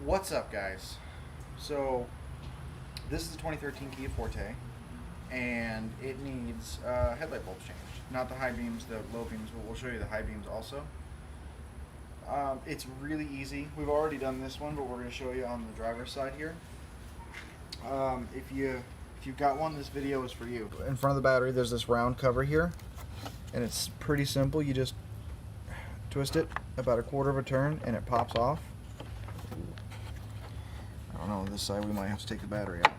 What's up, guys? So this is the 2013 Kia Forte, and it needs headlight bulbs changed. Not the high beams, the low beams, but we'll show you the high beams also. It's really easy. We've already done this one, but we're going to show you on the driver's side here. If you've got one, this video is for you. In front of the battery, there's this round cover here, and it's pretty simple. You just twist it about a quarter of a turn, and it pops off. I don't know, this side we might have to take the battery out.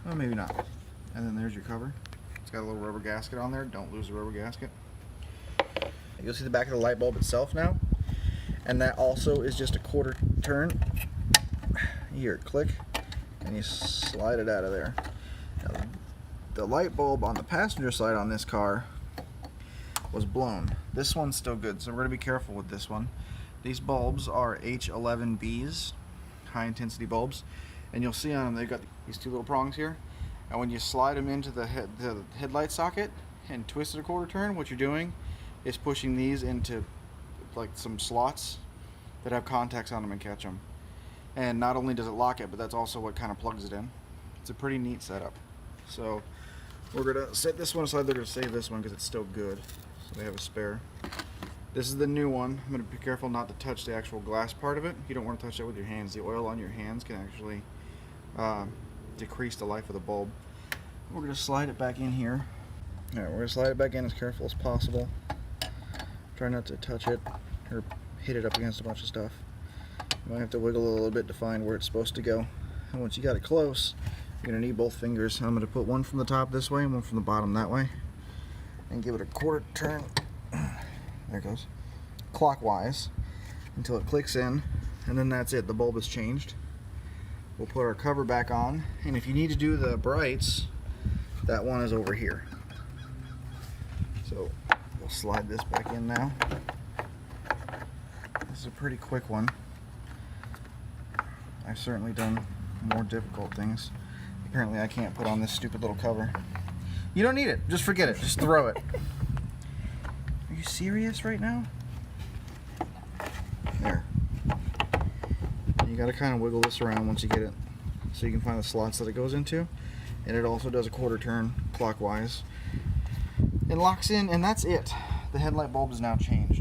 Well, maybe not. And then there's your cover. It's got a little rubber gasket on there. Don't lose the rubber gasket. You'll see the back of the light bulb itself now. And that also is just a quarter turn. Here, click, and you slide it out of there. Now, the light bulb on the passenger side on this car was blown. This one's still good, so we're going to be careful with this one. These bulbs are H11Bs, high intensity bulbs, and you'll see on them they've got these two little prongs here, and when you slide them into the headlight socket and twist it a quarter turn, what you're doing is pushing these into like some slots that have contacts on them and catch them. And not only does it lock it, but that's also what kind of plugs it in. It's a pretty neat setup. So we're gonna set this one aside. They're gonna save this one because it's still good, so they have a spare. This is the new one. I'm going to be careful not to touch the actual glass part of it. You don't want to touch that with your hands. The oil on your hands can actually decrease the life of the bulb. We're going to slide it back in here. Alright, we're going to slide it back in as careful as possible. Try not to touch it or hit it up against a bunch of stuff. You might have to wiggle a little bit to find where it's supposed to go. And once you got it close, you're going to need both fingers. I'm going to put one from the top this way and one from the bottom that way. And give it a quarter turn. There it goes, clockwise until it clicks in, and then that's it. The bulb is changed. We'll put our cover back on, and if you need to do the brights, that one is over here. So we'll slide this back in now. This is a pretty quick one. I've certainly done more difficult things. Apparently I can't put on this stupid little cover. You don't need it. Just forget it. Just throw it. Are you serious right now? There. You gotta kind of wiggle this around once you get it so you can find the slots that it goes into, and it also does a quarter turn clockwise. It locks in, and that's it. The headlight bulb is now changed.